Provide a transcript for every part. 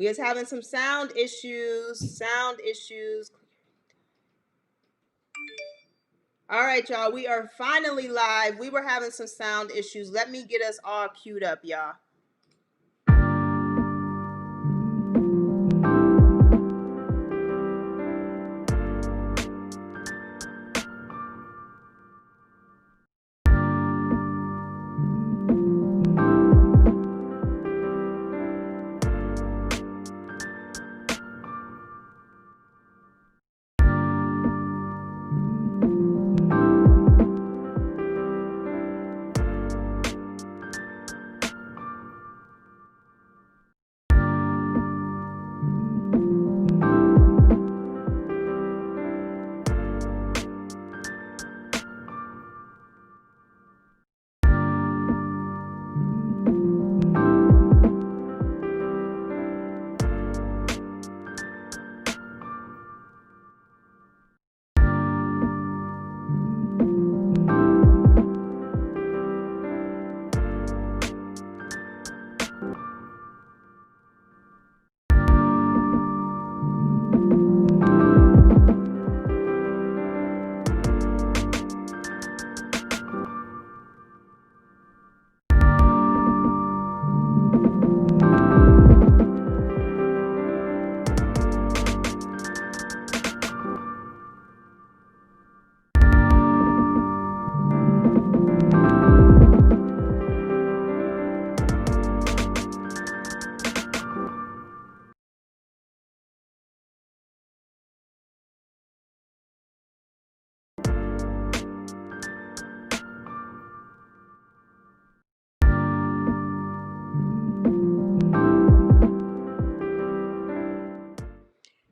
We was having some sound issues. All right, y'all. We are finally live. We were having some sound issues. Let me get us all queued up, y'all.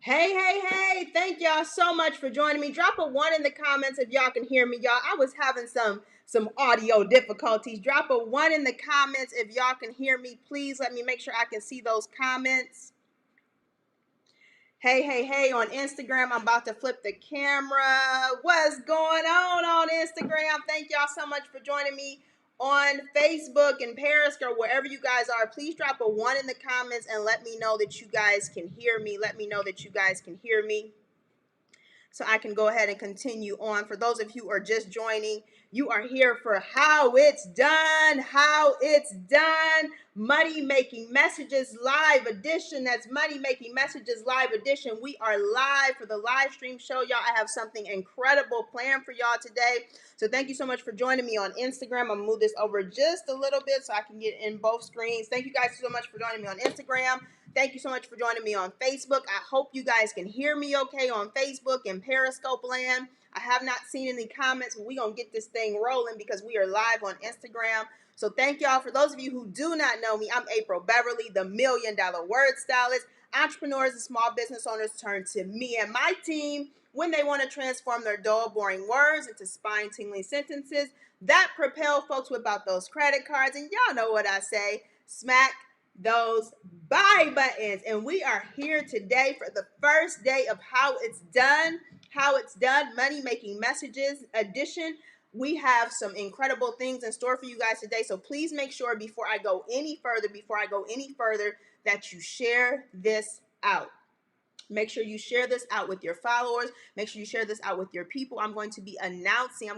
Hey, thank y'all so much for joining me. Drop a 1 in the comments if y'all can hear me, y'all. I was having some audio difficulties. Drop a 1 in the comments if y'all can hear me. Please let me make sure I can see those comments. Hey, on Instagram, I'm about to flip the camera. What's going on Instagram? Thank y'all so much for joining me on Facebook and Periscope, wherever you guys are. Please drop a 1 in the comments and let me know that you guys can hear me. Let me know that you guys can hear me, so I can go ahead and continue on. For those of you who are just joining, you are here for How It's Done. Money Making Messages Live Edition. That's Money Making Messages Live Edition. We are live for the live stream show, y'all. I have something incredible planned for y'all today. So thank you so much for joining me on Instagram. I'm gonna move this over just a little bit so I can get in both screens. Thank you guys so much for joining me on Instagram. Thank you so much for joining me on Facebook. I hope you guys can hear me okay on Facebook and Periscope land. I have not seen any comments, but we're going to get this thing rolling because we are live on Instagram. So thank y'all. For those of you who do not know me, I'm April Beverly, the $1 Million Word Stylist. Entrepreneurs and small business owners turn to me and my team when they want to transform their dull, boring words into spine-tingling sentences that propel folks without those credit cards. And y'all know what I say, smack those buy buttons. And we are here today for the first day of How It's Done Money Making Messages edition. We have some incredible things in store for you guys today, so please make sure before I go any further that you share this out. Make sure you share this out with your followers. Make sure you share this out with your people. I'm going to be announcing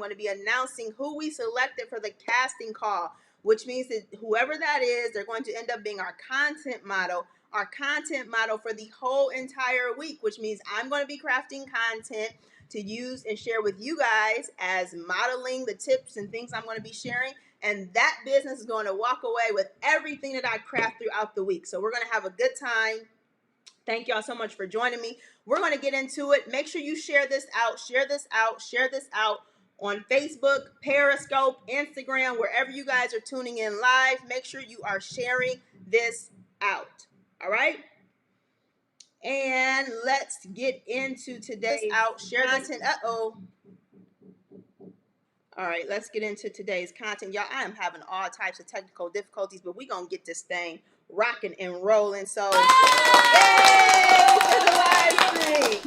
who we selected for the casting call, which means that whoever that is, they're going to end up being our content model for the whole entire week, which means I'm going to be crafting content to use and share with you guys as modeling the tips and things I'm going to be sharing. And that business is going to walk away with everything that I craft throughout the week. So we're going to have a good time. Thank y'all so much for joining me. We're going to get into it. Make sure you share this out on Facebook, Periscope, Instagram, wherever you guys are tuning in live. Make sure you are sharing this out. All right? And let's get into today's content. All right, let's get into today's content. Y'all, I am having all types of technical difficulties, but we're going to get this thing rocking and rolling. So, yay to the live stream.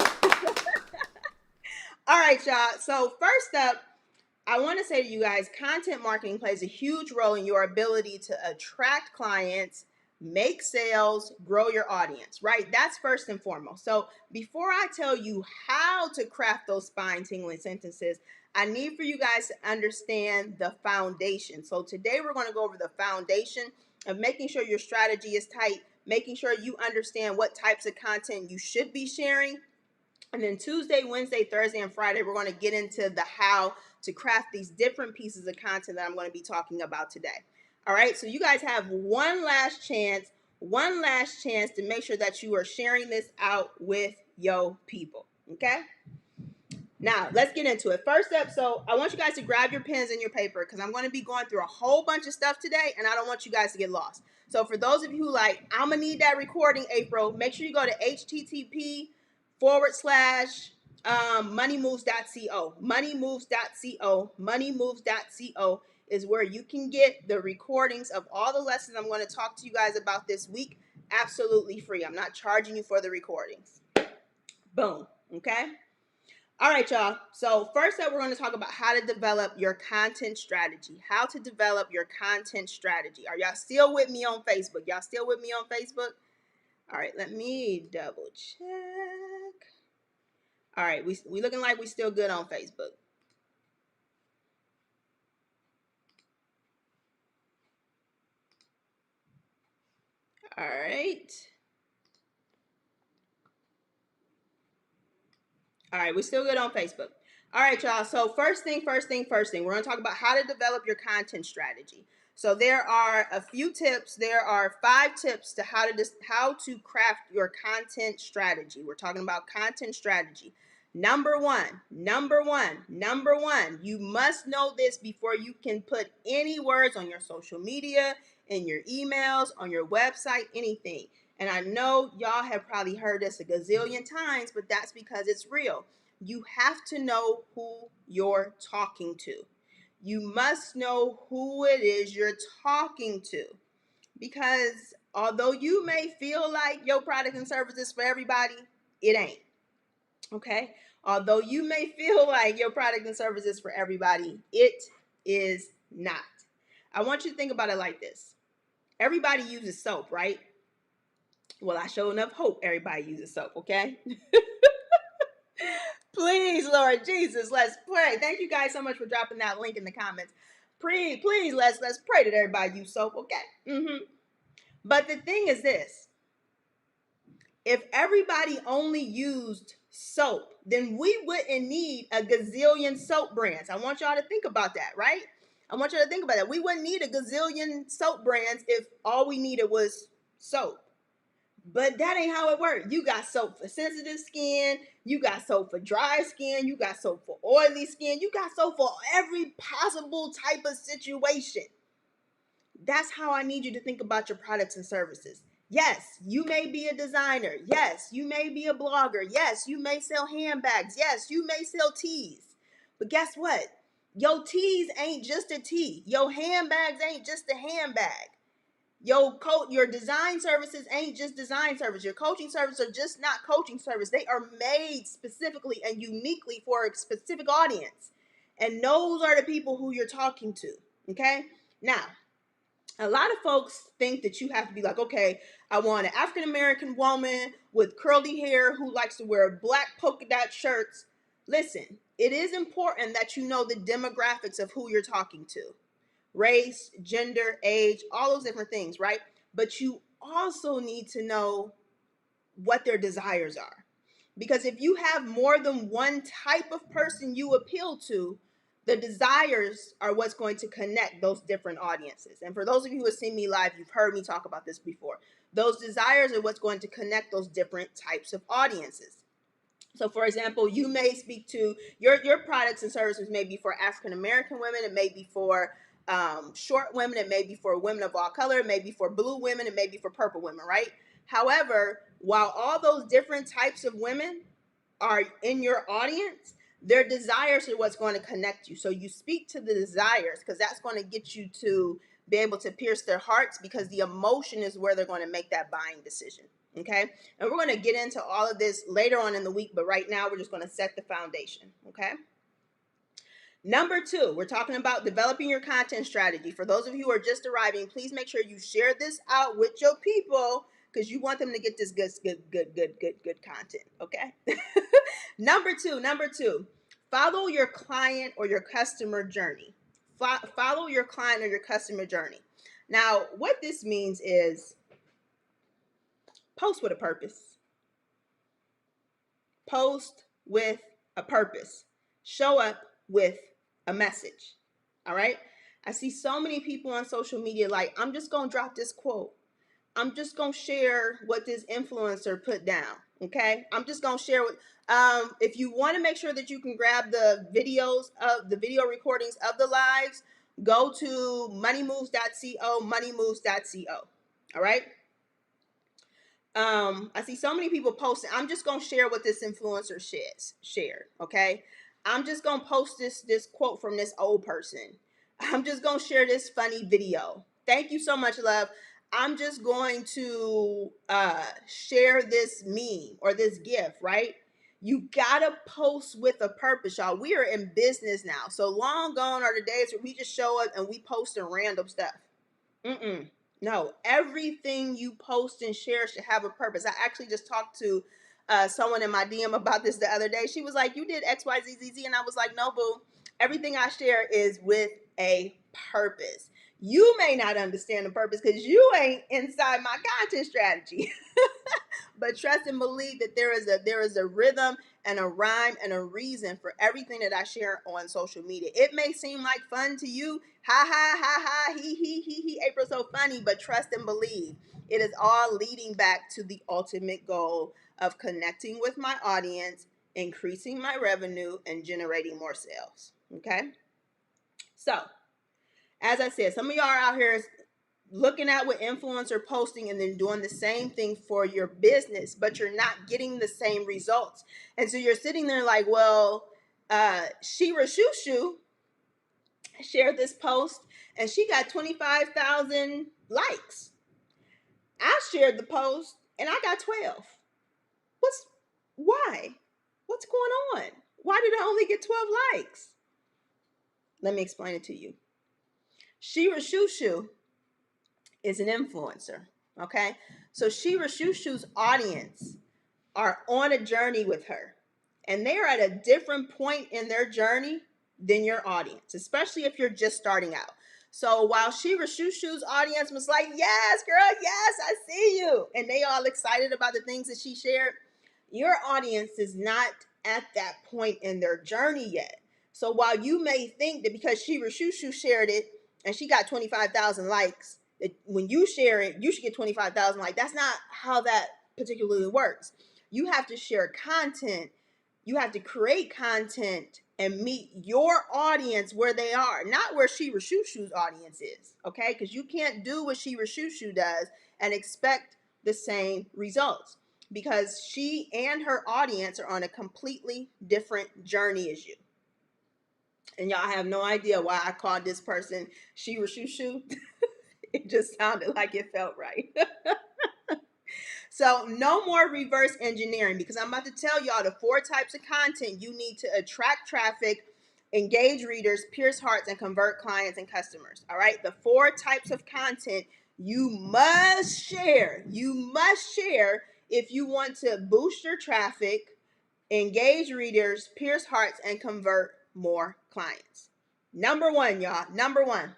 All right, y'all. So first up, I want to say to you guys, content marketing plays a huge role in your ability to attract clients, make sales, grow your audience, right? That's first and foremost. So before I tell you how to craft those spine-tingling sentences, I need for you guys to understand the foundation. So today we're going to go over the foundation of making sure your strategy is tight, making sure you understand what types of content you should be sharing. And then Tuesday, Wednesday, Thursday, and Friday, we're going to get into the how to craft these different pieces of content that I'm going to be talking about today. All right, so you guys have one last chance to make sure that you are sharing this out with your people, okay? Now, let's get into it. First up, so I want you guys to grab your pens and your paper because I'm going to be going through a whole bunch of stuff today, and I don't want you guys to get lost. So for those of you who like, I'm going to need that recording, April, make sure you go to http://moneymoves.co. Moneymoves.co is where you can get the recordings of all the lessons I'm going to talk to you guys about this week absolutely free. I'm not charging you for the recordings. Boom. Okay? All right, y'all. So first up, we're going to talk about how to develop your content strategy. How to develop your content strategy. Are y'all still with me on Facebook? Y'all still with me on Facebook? All right, let me double check. All right, we looking like we still good on Facebook. All right. All right, we're still good on Facebook. All right, y'all. So first thing, we're going to talk about how to develop your content strategy. So there are a few tips. There are 5 tips to how to craft your content strategy. We're talking about content strategy. Number one, you must know this before you can put any words on your social media, in your emails, on your website, anything. And I know y'all have probably heard this a gazillion times, but that's because it's real. You have to know who you're talking to. You must know who it is you're talking to. Because although you may feel like your product and service is for everybody, it ain't. Okay? Although you may feel like your product and service is for everybody, it is not. I want you to think about it like this. Everybody uses soap, right? Well, I sure enough hope everybody uses soap, okay? Please, Lord Jesus, let's pray. Thank you guys so much for dropping that link in the comments. Please, let's pray that everybody use soap, okay? But the thing is this. If everybody only used soap, then we wouldn't need a gazillion soap brands. I want y'all to think about that, right? I want y'all to think about that. We wouldn't need a gazillion soap brands if all we needed was soap. But that ain't how it works. You got soap for sensitive skin. You got soap for dry skin. You got soap for oily skin. You got soap for every possible type of situation. That's how I need you to think about your products and services. Yes, you may be a designer. Yes, you may be a blogger. Yes, you may sell handbags. Yes, you may sell teas. But guess what? Your teas ain't just a tee. Your handbags ain't just a handbag. Your design services ain't just design service. Your coaching services are just not coaching service. They are made specifically and uniquely for a specific audience. And those are the people who you're talking to. Okay? Now, a lot of folks think that you have to be like, okay, I want an African American woman with curly hair who likes to wear black polka dot shirts. Listen, it is important that you know the demographics of who you're talking to. Race, gender, age, all those different things, right? But you also need to know what their desires are. Because if you have more than one type of person you appeal to, the desires are what's going to connect those different audiences. And for those of you who have seen me live, you've heard me talk about this before. Those desires are what's going to connect those different types of audiences. So for example, you may speak to your products and services may be for African American women, it may be for short women, it may be for women of all color, it may be for blue women, it may be for purple women, right? However, while all those different types of women are in your audience, their desires are what's going to connect you. So you speak to the desires because that's going to get you to be able to pierce their hearts because the emotion is where they're going to make that buying decision. Okay. And we're going to get into all of this later on in the week, but right now we're just going to set the foundation. Okay. Number 2, we're talking about developing your content strategy. For those of you who are just arriving, please make sure you share this out with your people because you want them to get this good content. Okay. Number two, follow your client or your customer journey. Follow your client or your customer journey. Now, what this means is post with a purpose. Post with a purpose. Show up with a message. All right. I see so many people on social media like, I'm just going to drop this quote. I'm just going to share what this influencer put down. Okay. I'm just going to share what, if you want to make sure that you can grab the videos of the video recordings of the lives, go to moneymoves.co, moneymoves.co. All right. I see so many people posting. I'm just gonna share what this influencer shared. Okay, I'm just gonna post this quote from this old person. I'm just gonna share this funny video. Thank you so much, love. I'm just going to share this meme or this GIF. Right? You gotta post with a purpose, y'all. We are in business now, so long gone are the days where we just show up and we post random stuff. No, everything you post and share should have a purpose. I actually just talked to someone in my DM about this the other day. She was like, you did XYZZZ. And I was like, no, boo. Everything I share is with a purpose. You may not understand the purpose because you ain't inside my content strategy. But trust and believe that there is a rhythm and a rhyme and a reason for everything that I share on social media. It may seem like fun to you. Ha ha ha ha, he, April's so funny, but trust and believe. It is all leading back to the ultimate goal of connecting with my audience, increasing my revenue, and generating more sales. Okay? So, as I said, some of y'all are out here looking at what influencer posting and then doing the same thing for your business, but you're not getting the same results. And so you're sitting there like, well, Shira Shushu shared this post and she got 25,000 likes. I shared the post and I got 12. Why? What's going on? Why did I only get 12 likes? Let me explain it to you. Shira Shushu is an influencer, okay? So Shira Shushu's audience are on a journey with her, and they are at a different point in their journey than your audience, especially if you're just starting out. So while Shira Shushu's audience was like, yes, girl, yes, I see you, and they all excited about the things that she shared, your audience is not at that point in their journey yet. So while you may think that because Shira Shushu shared it and she got 25,000 likes, that when you share it, you should get 25,000 likes. That's not how that particularly works. You have to share content. You have to create content and meet your audience where they are, not where Shira Shushu's audience is, okay? Because you can't do what Shira Shushu does and expect the same results because she and her audience are on a completely different journey as you. And y'all have no idea why I called this person Shira Shushu. It just sounded like it felt right. So no more reverse engineering because I'm about to tell y'all the 4 types of content you need to attract traffic, engage readers, pierce hearts, and convert clients and customers. All right. The 4 types of content you must share. You must share if you want to boost your traffic, engage readers, pierce hearts, and convert more clients. Number 1, y'all. Number 1.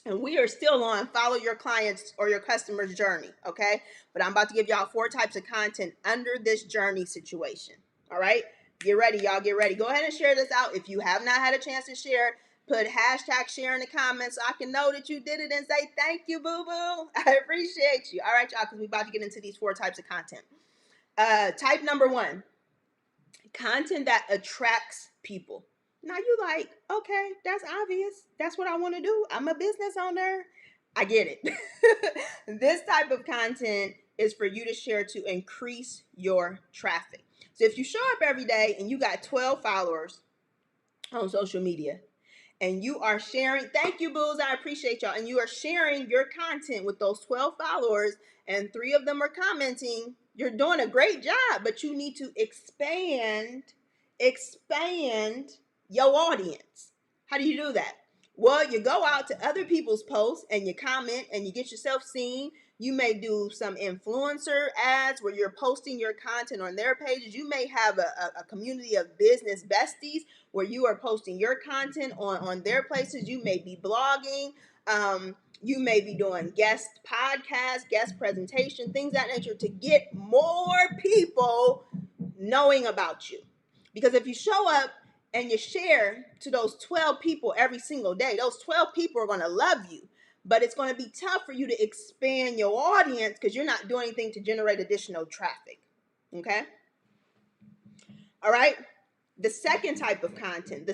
And we are still on follow your clients or your customers' journey, okay? But I'm about to give y'all 4 types of content under this journey situation, all right? Get ready, y'all, get ready. Go ahead and share this out. If you have not had a chance to share, put hashtag share in the comments so I can know that you did it and say thank you, boo-boo. I appreciate you. All right, y'all, because we're about to get into these 4 types of content. Type number 1, content that attracts people. Now you like, okay, that's obvious. That's what I want to do. I'm a business owner. I get it. This type of content is for you to share to increase your traffic. So if you show up every day and you got 12 followers on social media and you are sharing, thank you, boos, I appreciate y'all. And you are sharing your content with those 12 followers and 3 of them are commenting, you're doing a great job, but you need to expand your audience. How do you do that? Well, you go out to other people's posts and you comment and you get yourself seen. You may do some influencer ads where you're posting your content on their pages. You may have a community of business besties where you are posting your content on their places. You may be blogging. You may be doing guest podcasts, guest presentation, things of that nature to get more people knowing about you. Because if you show up and you share to those 12 people every single day, those 12 people are going to love you. But it's going to be tough for you to expand your audience because you're not doing anything to generate additional traffic. Okay? All right? The second type of content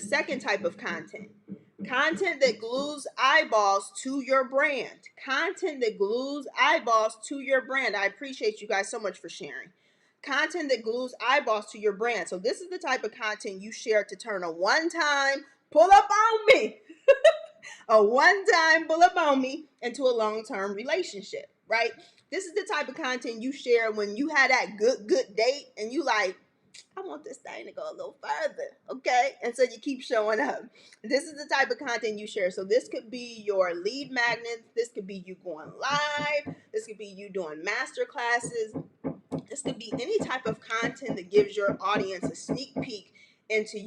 content that glues eyeballs to your brand. Content that glues eyeballs to your brand. I appreciate you guys so much for sharing. Content that glues eyeballs to your brand. So this is the type of content you share to turn a one-time pull up on me, a one-time pull up on me into a long-term relationship, right? This is the type of content you share when you had that good date and you like, I want this thing to go a little further, okay? And so you keep showing up. This is the type of content you share. So this could be your lead magnets. This could be you going live. This could be you doing master classes. This could be any type of content that gives your audience a sneak peek into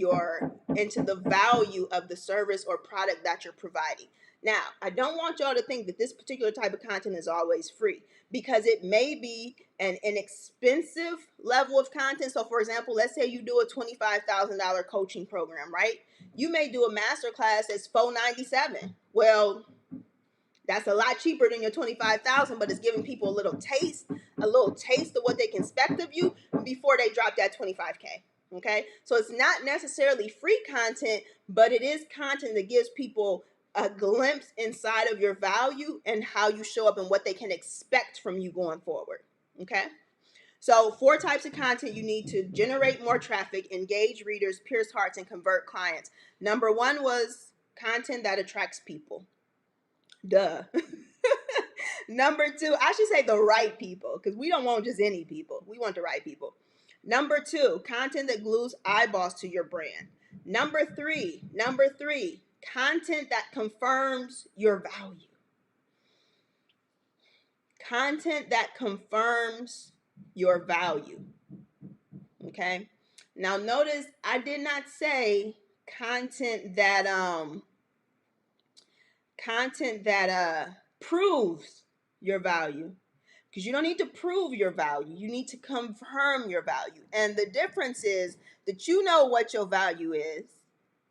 the value of the service or product that you're providing. Now, I don't want y'all to think that this particular type of content is always free because it may be an inexpensive level of content. So for example, let's say you do a $25,000 coaching program, right? You may do a masterclass that's $497. Well, that's a lot cheaper than your $25,000, but it's giving people a little taste of what they can expect of you before they drop that $25K. Okay, so it's not necessarily free content, but it is content that gives people a glimpse inside of your value and how you show up and what they can expect from you going forward. Okay, so 4 types of content you need to generate more traffic, engage readers, pierce hearts, and convert clients. Number 1 was content that attracts people. Duh. Number 2, I should say the right people, because we don't want just any people. We want the right people. Number 2, content that glues eyeballs to your brand. Number three, content that confirms your value. Content that confirms your value. Okay? Now notice I did not say content that proves your value, because you don't need to prove your value. You need to confirm your value. And the difference is that you know what your value is,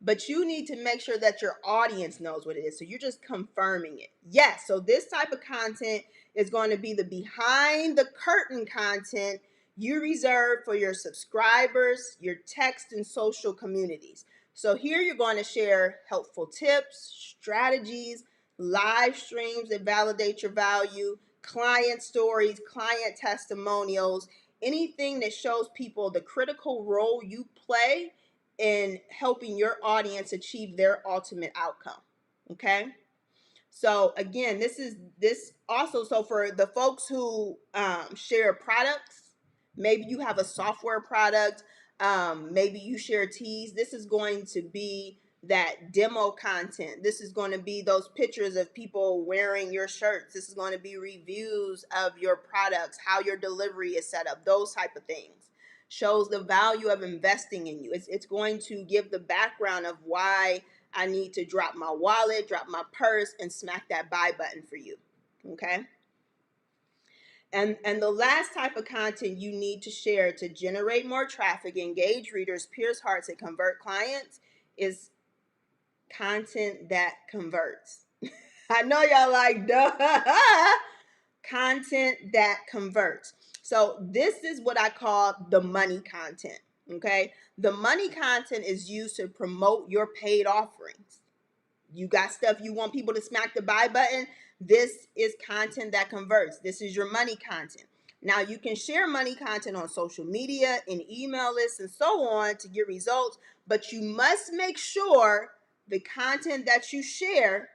but you need to make sure that your audience knows what it is. So you're just confirming it. Yes, so this type of content is going to be the behind the curtain content you reserve for your subscribers, your text and social communities. So here you're going to share helpful tips, strategies, live streams that validate your value, client stories, client testimonials, anything that shows people the critical role you play in helping your audience achieve their ultimate outcome. Okay? So again, this also, so for the folks who share products, maybe you have a software product, maybe you share teas, this is going to be that demo content. This is going to be those pictures of people wearing your shirts. This is going to be reviews of your products, how your delivery is set up, those type of things. Shows the value of investing in you. It's going to give the background of why I need to drop my wallet, drop my purse, and smack that buy button for you. Okay? And the last type of content you need to share to generate more traffic, engage readers, pierce hearts, and convert clients is content that converts. I know y'all like, duh. Content that converts. So this is what I call the money content. Okay, the money content is used to promote your paid offerings. You got stuff you want people to smack the buy button. This is content that converts. This is your money content. Now you can share money content on social media, in email lists, and so on to get results, but you must make sure the content that you share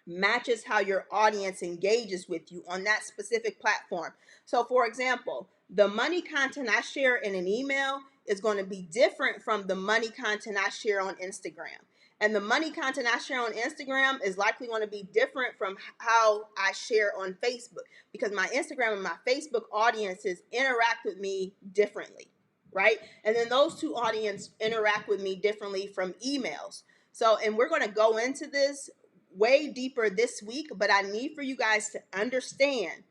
matches how your audience engages with you on that specific platform. So for example, the money content I share in an email is going to be different from the money content I share on Instagram. And the money content I share on Instagram is likely going to be different from how I share on Facebook, because my Instagram and my Facebook audiences interact with me differently, right? And then those two audiences interact with me differently from emails. So, and we're going to go into this way deeper this week, but I need for you guys to understand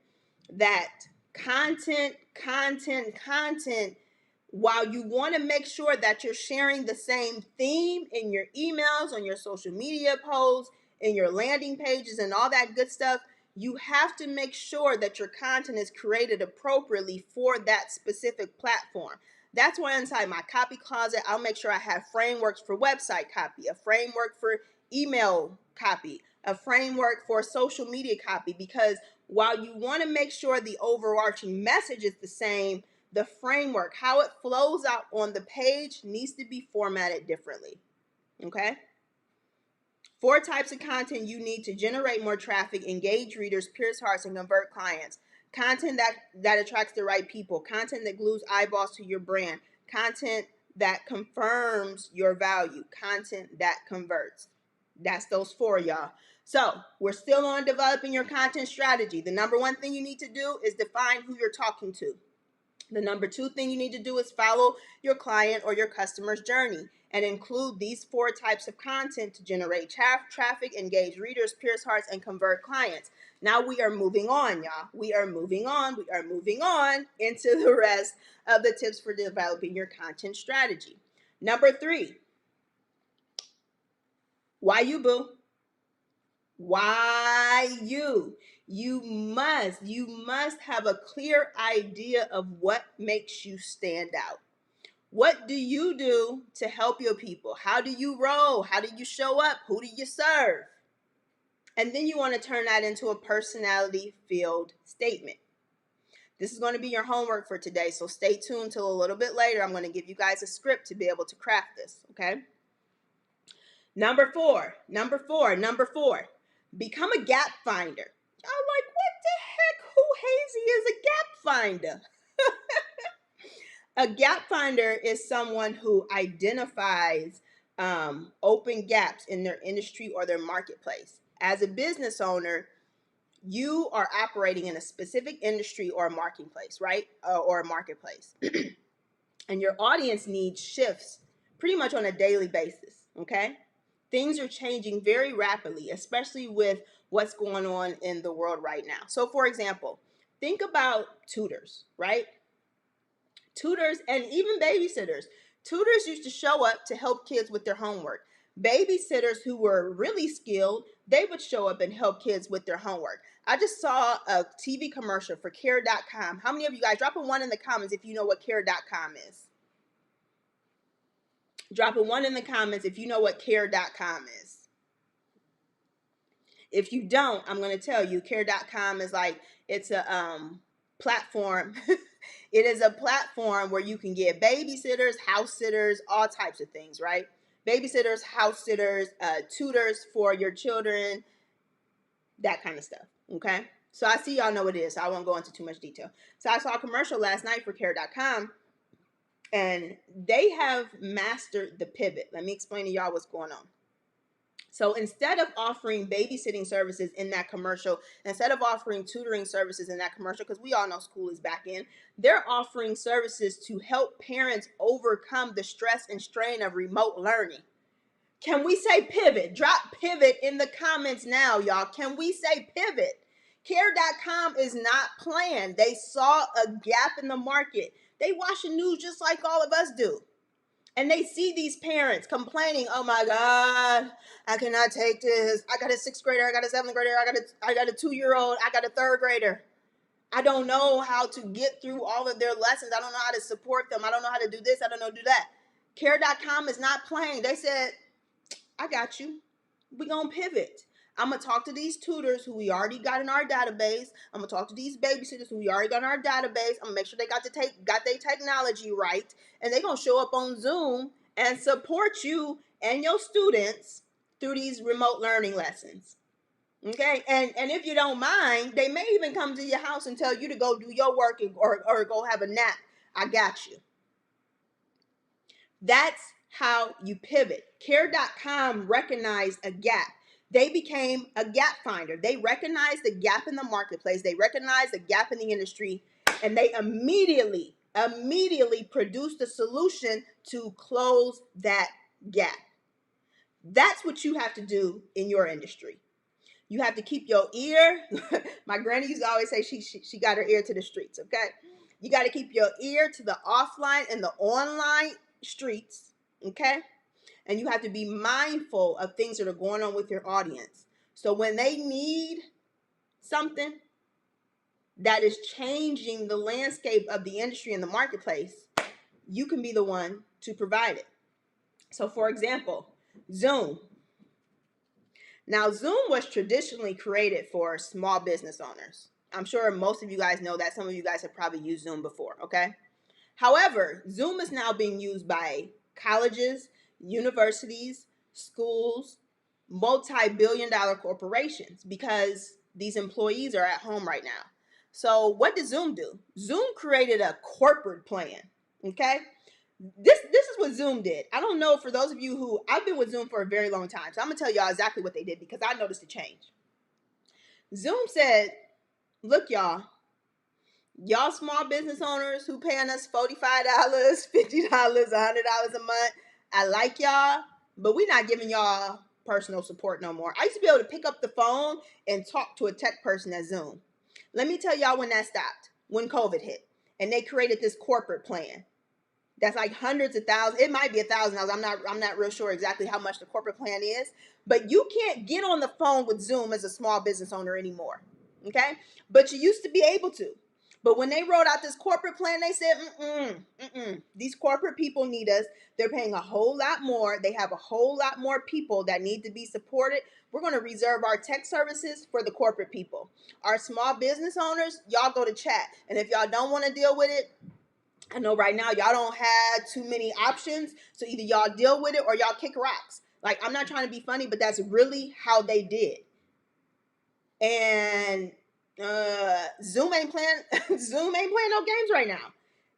that content, while you want to make sure that you're sharing the same theme in your emails, on your social media posts, in your landing pages, and all that good stuff, you have to make sure that your content is created appropriately for that specific platform. That's why inside my copy closet, I'll make sure I have frameworks for website copy, a framework for email copy, a framework for social media copy, because while you want to make sure the overarching message is the same, the framework, how it flows out on the page, needs to be formatted differently. Okay? 4 types of content you need to generate more traffic, engage readers, pierce hearts, and convert clients. Content that attracts the right people. Content that glues eyeballs to your brand. Content that confirms your value. Content that converts. That's those 4, y'all. So we're still on developing your content strategy. The number 1 thing you need to do is define who you're talking to. The number 2 thing you need to do is follow your client or your customer's journey and include these 4 types of content to generate traffic, engage readers, pierce hearts, and convert clients. Now we are moving on, y'all. We are moving on into the rest of the tips for developing your content strategy. Number 3, why you, boo? Why you? You must have a clear idea of what makes you stand out. What do you do to help your people? How do you roll? How do you show up? Who do you serve? And then you want to turn that into a personality filled statement. This is going to be your homework for today, so stay tuned till a little bit later. I'm going to give you guys a script to be able to craft this, okay? Number four. Become a gap finder. I'm like, what the heck? Who hazy is a gap finder? A gap finder is someone who identifies open gaps in their industry or their marketplace. As a business owner, you are operating in a specific industry or a marketplace, right? Or a marketplace. And your audience needs shifts pretty much on a daily basis, okay? Things are changing very rapidly, especially with what's going on in the world right now. So, for example, think about tutors, right? Tutors and even babysitters. Tutors used to show up to help kids with their homework. Babysitters who were really skilled, they would show up and help kids with their homework. I just saw a TV commercial for Care.com. How many of you guys, drop a 1 in the comments if you know what Care.com is? Drop a 1 in the comments if you know what Care.com is. If you don't, I'm going to tell you, Care.com is like, it's a platform. It is a platform where you can get babysitters, house sitters, all types of things, right? Babysitters, house sitters, tutors for your children, that kind of stuff, okay? So I see y'all know what it is, so I won't go into too much detail. So I saw a commercial last night for Care.com, and they have mastered the pivot. Let me explain to y'all what's going on. So instead of offering babysitting services in that commercial, instead of offering tutoring services in that commercial, because we all know school is back in, they're offering services to help parents overcome the stress and strain of remote learning. Can we say pivot? Drop pivot in the comments now, y'all. Can we say pivot? Care.com is not playing. They saw a gap in the market. They watch the news just like all of us do. And they see these parents complaining, oh my God, I cannot take this. I got a 6th grader, I got a 7th grader, I got a 2-year-old, I got a 3rd grader. I don't know how to get through all of their lessons. I don't know how to support them. I don't know how to do this. I don't know how to do that. Care.com is not playing. They said, I got you. We're going to pivot. I'm going to talk to these tutors who we already got in our database. I'm going to talk to these babysitters who we already got in our database. I'm going to make sure they got their technology right. And they're going to show up on Zoom and support you and your students through these remote learning lessons. Okay? And if you don't mind, they may even come to your house and tell you to go do your work or go have a nap. I got you. That's how you pivot. Care.com recognized a gap. They became a gap finder. They recognized the gap in the marketplace. They recognized the gap in the industry, and they immediately produced a solution to close that gap. That's what you have to do in your industry. You have to keep your ear. My granny used to always say she got her ear to the streets, okay? You got to keep your ear to the offline and the online streets, okay? And you have to be mindful of things that are going on with your audience. So when they need something that is changing the landscape of the industry and the marketplace, you can be the one to provide it. So for example, Zoom. Now, Zoom was traditionally created for small business owners. I'm sure most of you guys know that. Some of you guys have probably used Zoom before, okay? However, Zoom is now being used by colleges, universities, schools, multi-billion-dollar corporations because these employees are at home right now. So what did Zoom do? Zoom created a corporate plan, okay? This is what Zoom did. I don't know, for those of you who, I've been with Zoom for a very long time, so I'm gonna tell y'all exactly what they did because I noticed a change. Zoom said, look, y'all small business owners who paying us $45, $50, $100 a month, I like y'all, but we're not giving y'all personal support no more. I used to be able to pick up the phone and talk to a tech person at Zoom. Let me tell y'all when that stopped, when COVID hit, and they created this corporate plan. That's like hundreds of thousands. It might be $1,000. I'm not real sure exactly how much the corporate plan is, but you can't get on the phone with Zoom as a small business owner anymore. Okay? But you used to be able to. But when they wrote out this corporate plan, they said, these corporate people need us. They're paying a whole lot more. They have a whole lot more people that need to be supported. We're going to reserve our tech services for the corporate people. Our small business owners, y'all go to chat. And if y'all don't want to deal with it, I know right now y'all don't have too many options, so either y'all deal with it or y'all kick rocks. Like, I'm not trying to be funny, but that's really how they did. And Zoom ain't playing Zoom ain't playing no games right now.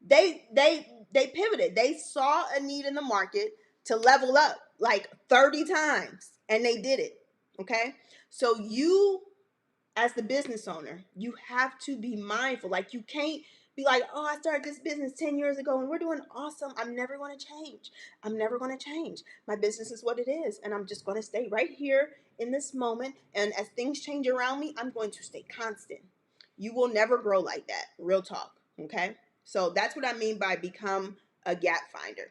They pivoted. They saw a need in the market to level up like 30 times, and they did it. Okay? So you, as the business owner, you have to be mindful. Like, you can't be like, oh, I started this business 10 years ago and we're doing awesome. I'm never going to change. I'm never going to change. My business is what it is. And I'm just going to stay right here in this moment. And as things change around me, I'm going to stay constant. You will never grow like that. Real talk. Okay. So that's what I mean by become a gap finder.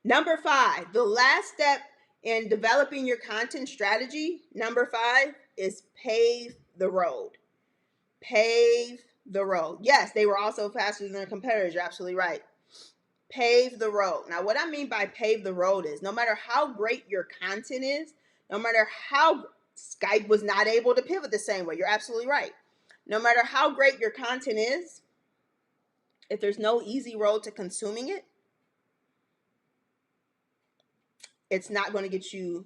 Number 5, the last step in developing your content strategy, number 5, is pave the road. Pave the road. Yes, they were also faster than their competitors. You're absolutely right. Pave the road. Now, what I mean by pave the road is no matter how great your content is, no matter how Skype was not able to pivot the same way. You're absolutely right. No matter how great your content is, if there's no easy road to consuming it, it's not going to get you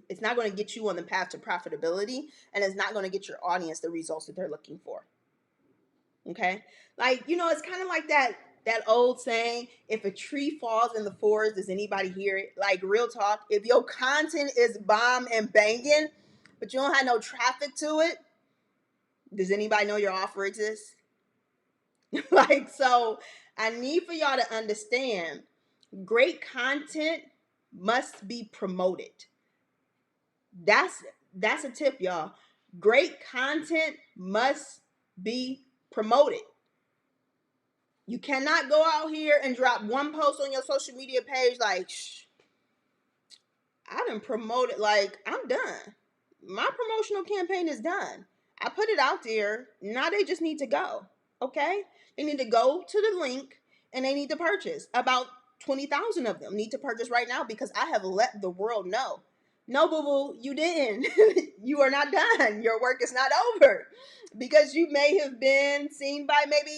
on the path to profitability, and it's not going to get your audience the results that they're looking for. Okay? Like, it's kind of like that old saying, if a tree falls in the forest, does anybody hear it? Like, real talk, if your content is bomb and banging, but you don't have no traffic to it, does anybody know your offer exists? Like, so I need for y'all to understand, great content must be promoted. That's a tip, y'all. Great content must be promoted. You cannot go out here and drop one post on your social media page like, shh, I done promoted, like, I'm done. My promotional campaign is done. I put it out there. Now they just need to go. Okay? They need to go to the link and they need to purchase. About 20,000 of them need to purchase right now because I have let the world know. No, boo-boo, you didn't. You are not done. Your work is not over because you may have been seen by maybe,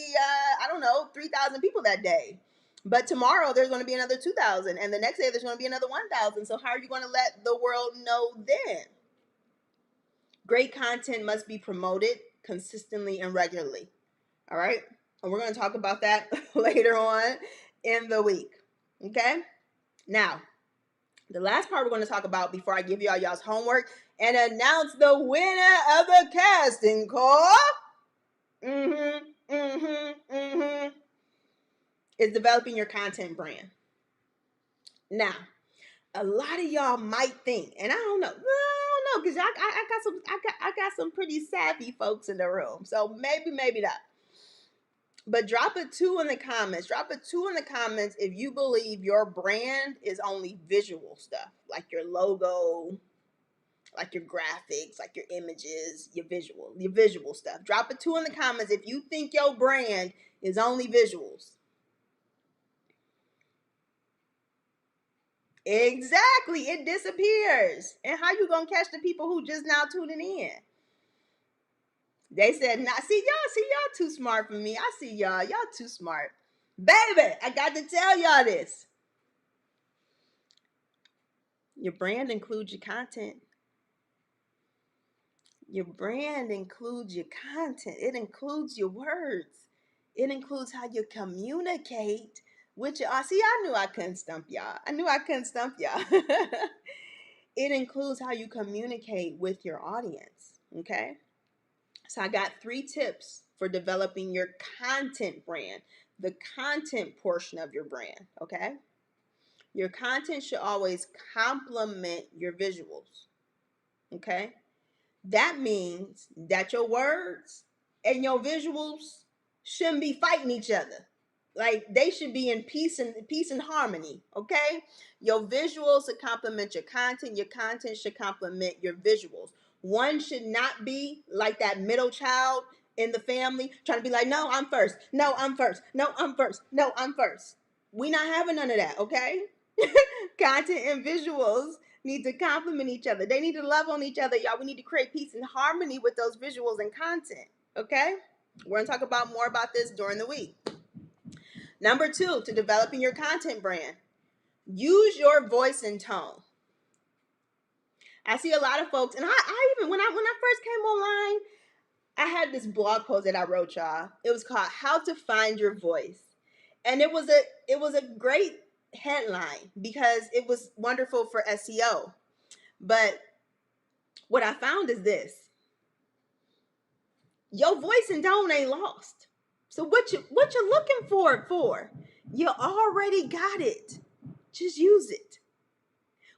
3,000 people that day. But tomorrow there's going to be another 2,000, and the next day there's going to be another 1,000. So how are you going to let the world know then? Great content must be promoted consistently and regularly. All right? And we're going to talk about that later on in the week. Okay? Now, the last part we're going to talk about before I give y'all's homework and announce the winner of the casting call. Is developing your content brand. Now, a lot of y'all might think, and I don't know, because I got some pretty savvy folks in the room, so maybe not. But drop a 2 in the comments. Drop a 2 in the comments if you believe your brand is only visual stuff, like your logo, like your graphics, like your images, your visual stuff. Drop a 2 in the comments if you think your brand is only visuals. Exactly, it disappears. And how you gonna catch the people who just now tuning in? They said, "Nah, see y'all too smart for me. I see y'all too smart, baby. I got to tell y'all this. Your brand includes your content. Your brand includes your content. It includes your words. It includes how you communicate with your. See, I knew I couldn't stump y'all. It includes how you communicate with your audience. Okay. So I got 3 tips for developing your content brand, the content portion of your brand, okay? Your content should always complement your visuals, okay? That means that your words and your visuals shouldn't be fighting each other. Like they should be in peace and harmony, okay? Your visuals should complement your content should complement your visuals. One should not be like that middle child in the family trying to be like, no, I'm first. No, I'm first. No, I'm first. No, I'm first. We not having none of that, okay? Content and visuals need to complement each other. They need to love on each other, y'all. We need to create peace and harmony with those visuals and content, okay? We're going to talk about more about this during the week. Number 2, to developing your content brand, use your voice and tone. I see a lot of folks, and I even, when I first came online, I had this blog post that I wrote, y'all. It was called How to Find Your Voice. And it was a great headline because it was wonderful for SEO. But what I found is this. Your voice and tone ain't lost. So what you looking for it for? You already got it. Just use it.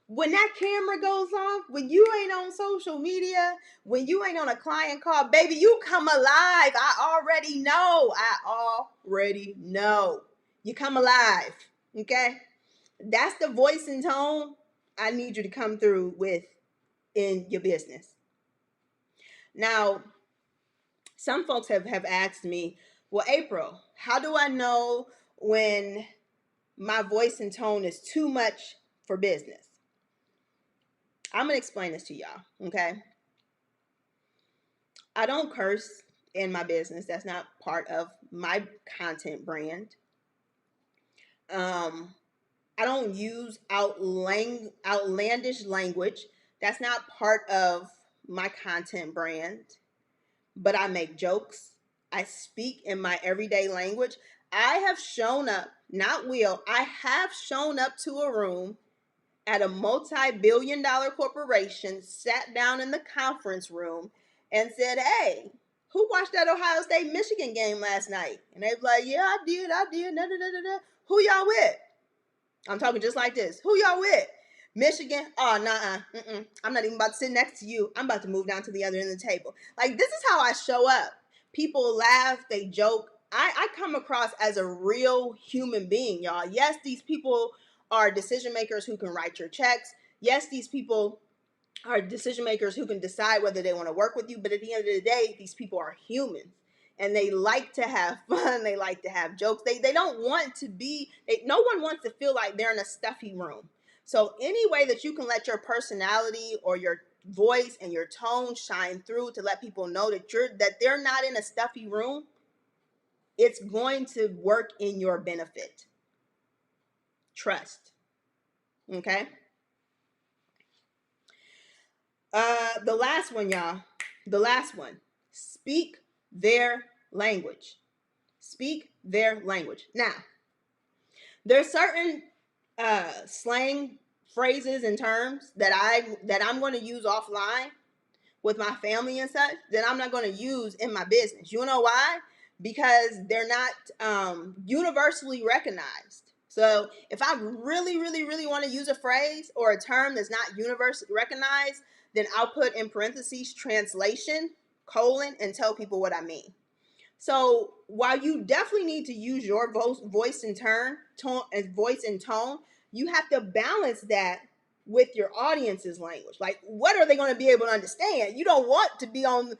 When that camera goes off, when you ain't on social media, when you ain't on a client call, baby, you come alive. I already know. You come alive. Okay? That's the voice and tone I need you to come through with in your business. Now, some folks have asked me, well, April, how do I know when my voice and tone is too much for business? I'm going to explain this to y'all, okay? I don't curse in my business. That's not part of my content brand. I don't use outlandish language. That's not part of my content brand. But I make jokes. I speak in my everyday language. I have shown up, I have shown up to a room at a multi-billion-dollar corporation, sat down in the conference room and said, hey, who watched that Ohio State Michigan game last night? And they were like, yeah, I did. Da, da, da, da. Who y'all with? I'm talking just like this. Who y'all with? Michigan? Oh, nah. I'm not even about to sit next to you. I'm about to move down to the other end of the table. Like, this is how I show up. People laugh, they joke. I come across as a real human being, y'all. Yes, these people are decision makers who can write your checks. Yes, these people are decision makers who can decide whether they want to work with you. But at the end of the day, these people are humans. And they like to have fun. They like to have jokes. They don't want to be, no one wants to feel like they're in a stuffy room. So any way that you can let your personality or your voice and your tone shine through to let people know that they're not in a stuffy room, it's going to work in your benefit. Trust. Okay? The last one, y'all. The last one. Speak their language. Speak their language. Now, there's certain slang phrases and terms that I'm going to use offline with my family and such, that I'm not going to use in my business. You know why? Because they're not universally recognized. So if I really, really, really want to use a phrase or a term that's not universally recognized, then I'll put in parentheses translation, colon, and tell people what I mean. So while you definitely need to use your voice and voice and tone, you have to balance that with your audience's language. Like, what are they going to be able to understand? You don't want to be on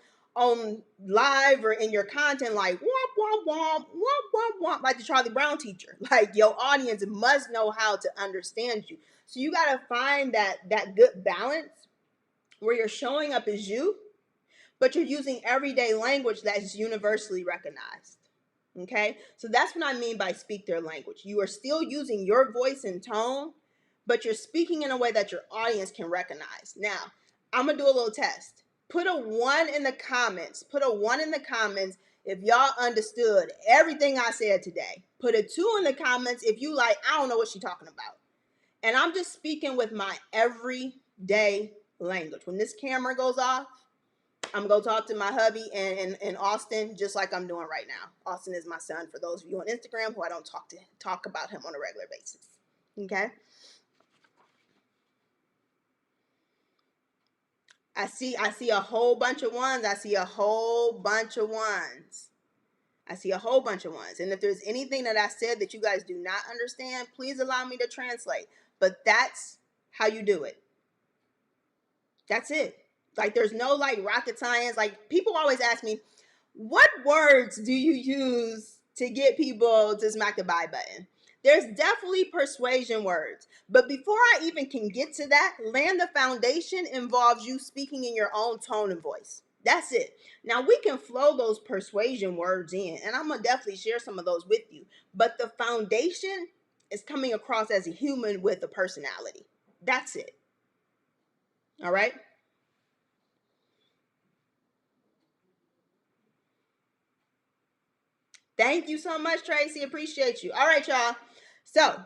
live or in your content like womp womp womp womp womp womp like the Charlie Brown teacher. Like, your audience must know how to understand you. So you got to find that good balance where you're showing up as you, but you're using everyday language that's universally recognized. Okay? So that's what I mean by speak their language. You are still using your voice and tone, but you're speaking in a way that your audience can recognize. Now, I'm going to do a little test. Put a 1 in the comments. Put a 1 in the comments if y'all understood everything I said today. Put a 2 in the comments if you like, I don't know what she's talking about. And I'm just speaking with my everyday language. When this camera goes off, I'm going to talk to my hubby in Austin, just like I'm doing right now. Austin is my son, for those of you on Instagram who I don't talk about him on a regular basis. Okay? I see a whole bunch of ones. I see a whole bunch of ones. I see a whole bunch of ones. And if there's anything that I said that you guys do not understand, please allow me to translate. But that's how you do it. That's it. Like, there's no like rocket science. Like, people always ask me, what words do you use to get people to smack the buy button? There's definitely persuasion words. But before I even can get to that, laying the foundation involves you speaking in your own tone and voice. That's it. Now, we can flow those persuasion words in, and I'm going to definitely share some of those with you. But the foundation is coming across as a human with a personality. That's it. All right? Thank you so much, Tracy. Appreciate you. All right, y'all. So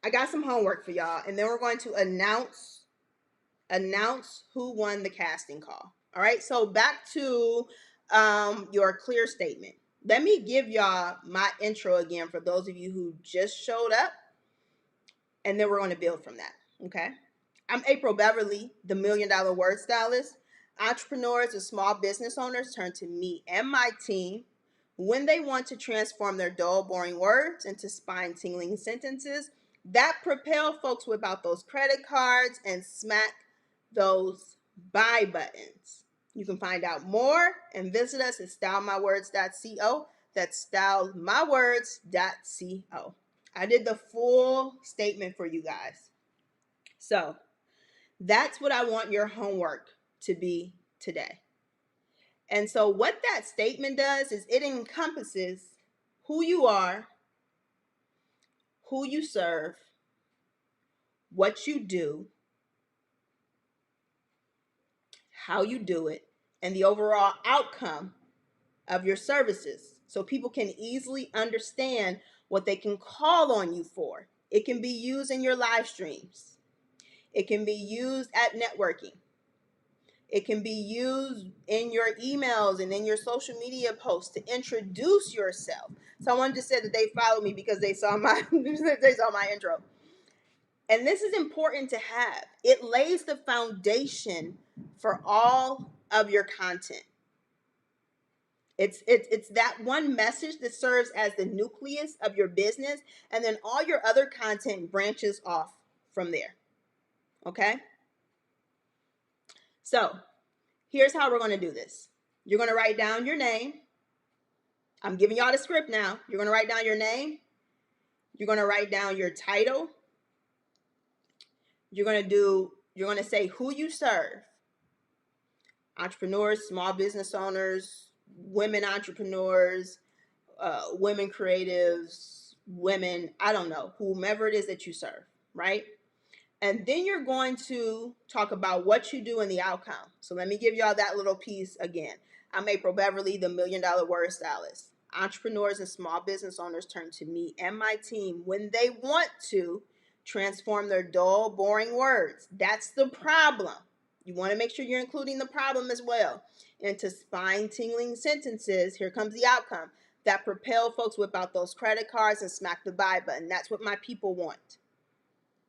I got some homework for y'all, and then we're going to announce who won the casting call. All right. So back to your clear statement. Let me give y'all my intro again for those of you who just showed up, and then we're going to build from that. Okay. I'm April Beverly, the $1 Million Word Stylist. Entrepreneurs and small business owners turn to me and my team when they want to transform their dull, boring words into spine-tingling sentences that propel folks without those credit cards and smack those buy buttons. You can find out more and visit us at stylemywords.co. That's stylemywords.co. I did the full statement for you guys. So that's what I want your homework to be today. And so what that statement does is it encompasses who you are, who you serve, what you do, how you do it, and the overall outcome of your services. So people can easily understand what they can call on you for. It can be used in your live streams. It can be used at networking. It can be used in your emails and in your social media posts to introduce yourself. Someone just said that they followed me because they saw my intro. And this is important to have. It lays the foundation for all of your content. It's that one message that serves as the nucleus of your business, and then all your other content branches off from there. Okay? So, here's how we're going to do this. You're going to write down your name. I'm giving y'all the script now. You're going to write down your name. You're going to write down your title. You're going to say who you serve. Entrepreneurs, small business owners, women entrepreneurs, women creatives, women, I don't know, whomever it is that you serve, right? And then you're going to talk about what you do and the outcome. So let me give y'all that little piece again. I'm April Beverly, the $1 Million Word Stylist. Entrepreneurs and small business owners turn to me and my team when they want to transform their dull, boring words. That's the problem. You want to make sure you're including the problem as well. Into spine-tingling sentences, here comes the outcome, that propel folks whip out those credit cards and smack the buy button. That's what my people want.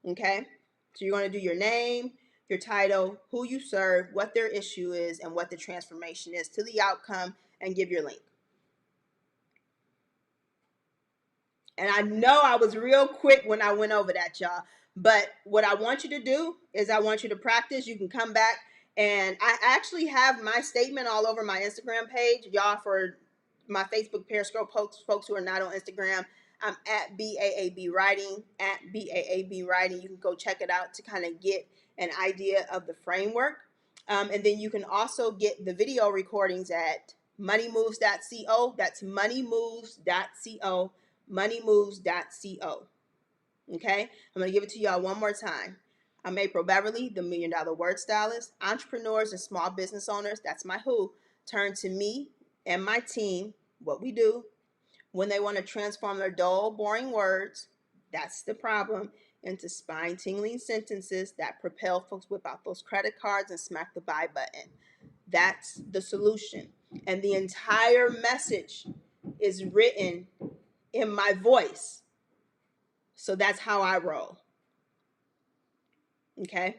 Okay? So you're going to do your name, your title, who you serve, what their issue is, and what the transformation is to the outcome, and give your link. And I know I was real quick when I went over that, y'all. But what I want you to do is I want you to practice. You can come back. And I actually have my statement all over my Instagram page. Y'all, for my Facebook Periscope folks who are not on Instagram, I'm at BAAB Writing, at BAAB Writing. You can go check it out to kind of get an idea of the framework. And then you can also get the video recordings at moneymoves.co. That's moneymoves.co. moneymoves.co. Okay, I'm going to give it to y'all one more time. I'm April Beverly, the $1 Million Word Stylist. Entrepreneurs and small business owners, that's my who, turn to me and my team, what we do, when they want to transform their dull, boring words, that's the problem, into spine-tingling sentences that propel folks whip out those credit cards and smack the buy button. That's the solution. And the entire message is written in my voice. So that's how I roll. Okay?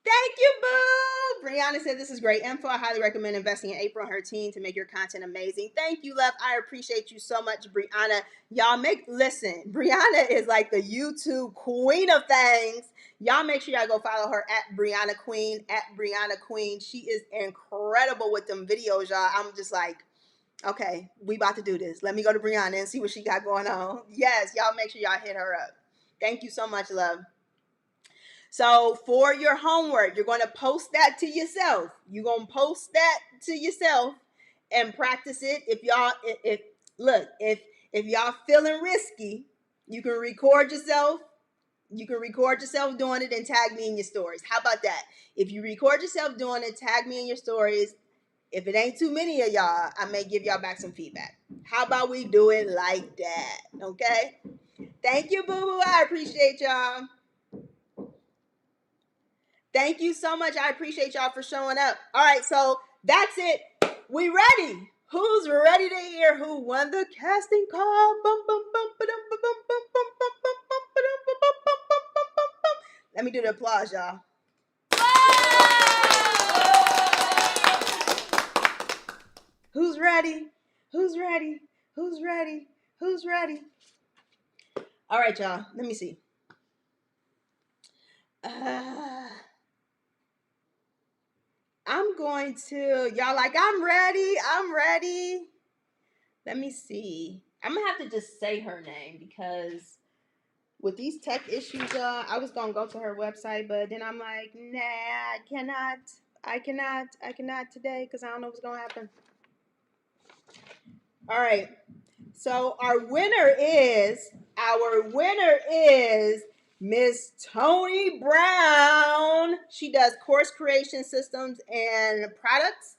Thank you, boo! Brianna said this is great info. I highly recommend investing in April and her team to make your content amazing. Thank you, love. I appreciate you so much, Brianna. Y'all listen, Brianna is like the YouTube queen of things. Y'all make sure y'all go follow her at Brianna Queen, at Brianna Queen. She is incredible with them videos, y'all. I'm just like, okay, we about to do this. Let me go to Brianna and see what she got going on. Yes, y'all make sure y'all hit her up. Thank you so much, love. So for your homework, you're going to post that to yourself. You're going to post that to yourself and practice it. If y'all feeling risky, you can record yourself. You can record yourself doing it and tag me in your stories. How about that? If you record yourself doing it, tag me in your stories. If it ain't too many of y'all, I may give y'all back some feedback. How about we do it like that? Okay? Thank you, boo-boo. I appreciate y'all. Thank you so much. I appreciate y'all for showing up. All right, so that's it. We ready. Who's ready to hear who won the casting call? Let me do the applause, y'all. Who's ready? Who's ready? Who's ready? Who's ready? All right, y'all. Let me see. I'm going to, y'all like, I'm ready. Let me see. I'm going to have to just say her name because with these tech issues, I was going to go to her website, but then I'm like, nah, I cannot today because I don't know what's going to happen. All right. So our winner is Miss Tony Brown. She does course creation systems and products.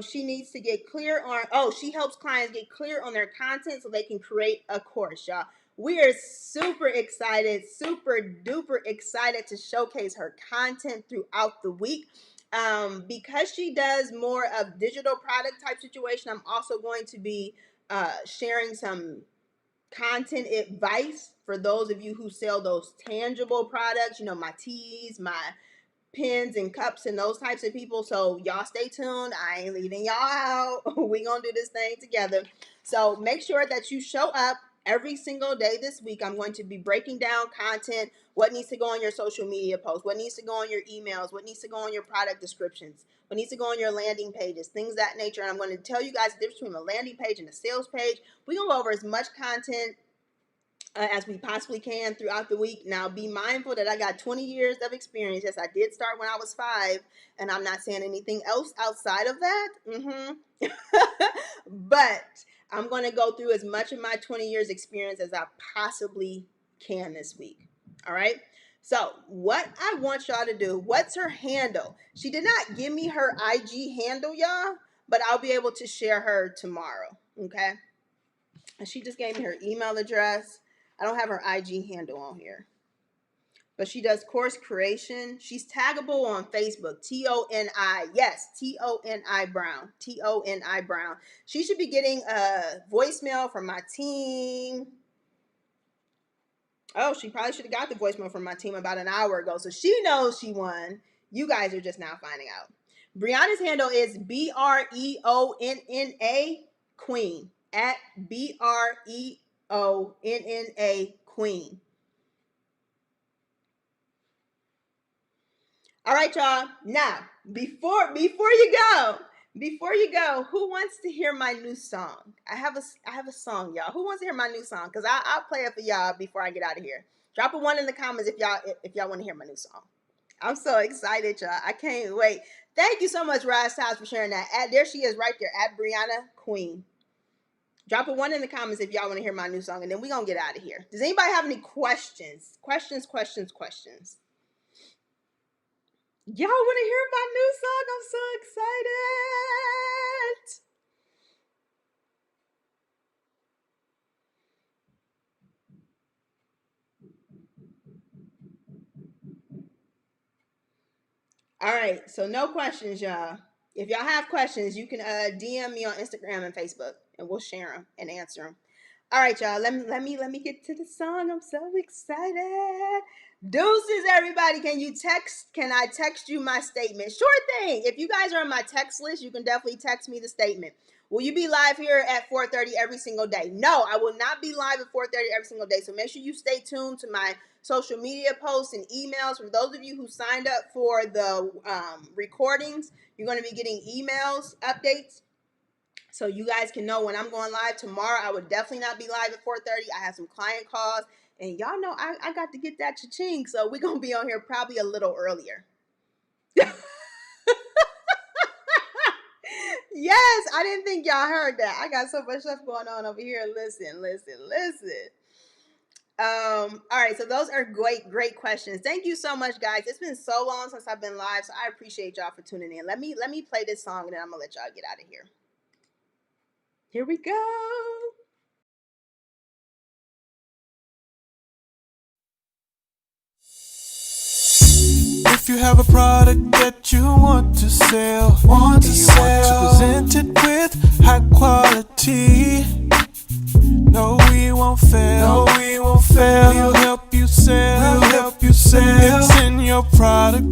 She needs to get clear on, she helps clients get clear on their content so they can create a course, y'all. We are super excited, super duper excited to showcase her content throughout the week. Because she does more of digital product type situation, I'm also going to be sharing some content advice for those of you who sell those tangible products, my teas, my pens and cups and those types of people. So y'all stay tuned. I ain't leaving y'all out. We gonna do this thing together. So make sure that you show up every single day this week. I'm going to be breaking down content, what needs to go on your social media posts, what needs to go on your emails, what needs to go on your product descriptions, what needs to go on your landing pages, things of that nature. And I'm going to tell you guys the difference between a landing page and a sales page. We're going to go over as much content as we possibly can throughout the week. Now, be mindful that I got 20 years of experience. Yes, I did start when I was 5, and I'm not saying anything else outside of that. But I'm going to go through as much of my 20 years experience as I possibly can this week. All right. So what I want y'all to do, what's her handle? She did not give me her IG handle, y'all, but I'll be able to share her tomorrow. Okay. And she just gave me her email address. I don't have her IG handle on here, but she does course creation. She's taggable on Facebook. Toni, yes, Toni Brown. Toni Brown. She should be getting a voicemail from my team. Oh, she probably should have got the voicemail from my team about an hour ago. So she knows she won. You guys are just now finding out. Brianna's handle is BREONNA Queen. At BREONNA Queen. All right, y'all. Now, before you go, who wants to hear my new song? I have a song, y'all. Who wants to hear my new song? Because I'll play it for y'all before I get out of here. Drop a 1 in the comments if y'all want to hear my new song. I'm so excited, y'all. I can't wait. Thank you so much, Rise Styles, for sharing that. There she is right there, at Brianna Queen. Drop a 1 in the comments if y'all want to hear my new song, and then we're going to get out of here. Does anybody have any questions? Questions? Y'all want to hear my new song? I'm so excited. All right, so no questions, y'all. If y'all have questions, you can DM me on Instagram and Facebook, and we'll share them and answer them. All right, y'all. Let me get to the song. I'm so excited. Deuces, everybody. Can I text you my statement? Sure thing. If you guys are on my text list, you can definitely text me the statement. Will you be live here at 4:30 every single day? No, I will not be live at 4:30 every single day. So make sure you stay tuned to my social media posts and emails. For those of you who signed up for the recordings, you're going to be getting emails, updates. So you guys can know when I'm going live tomorrow. I would definitely not be live at 4:30. I have some client calls. And y'all know I got to get that cha-ching. So we're going to be on here probably a little earlier. Yes, I didn't think y'all heard that. I got so much stuff going on over here. Listen. All right, so those are great questions. Thank you so much, guys. It's been so long since I've been live, so I appreciate y'all for tuning in. Let me play this song, and then I'm gonna let y'all get out of here. Here we go. If you have a product that you want to sell, want to present it with high quality, no, we won't fail. We'll help you sell. It's in your product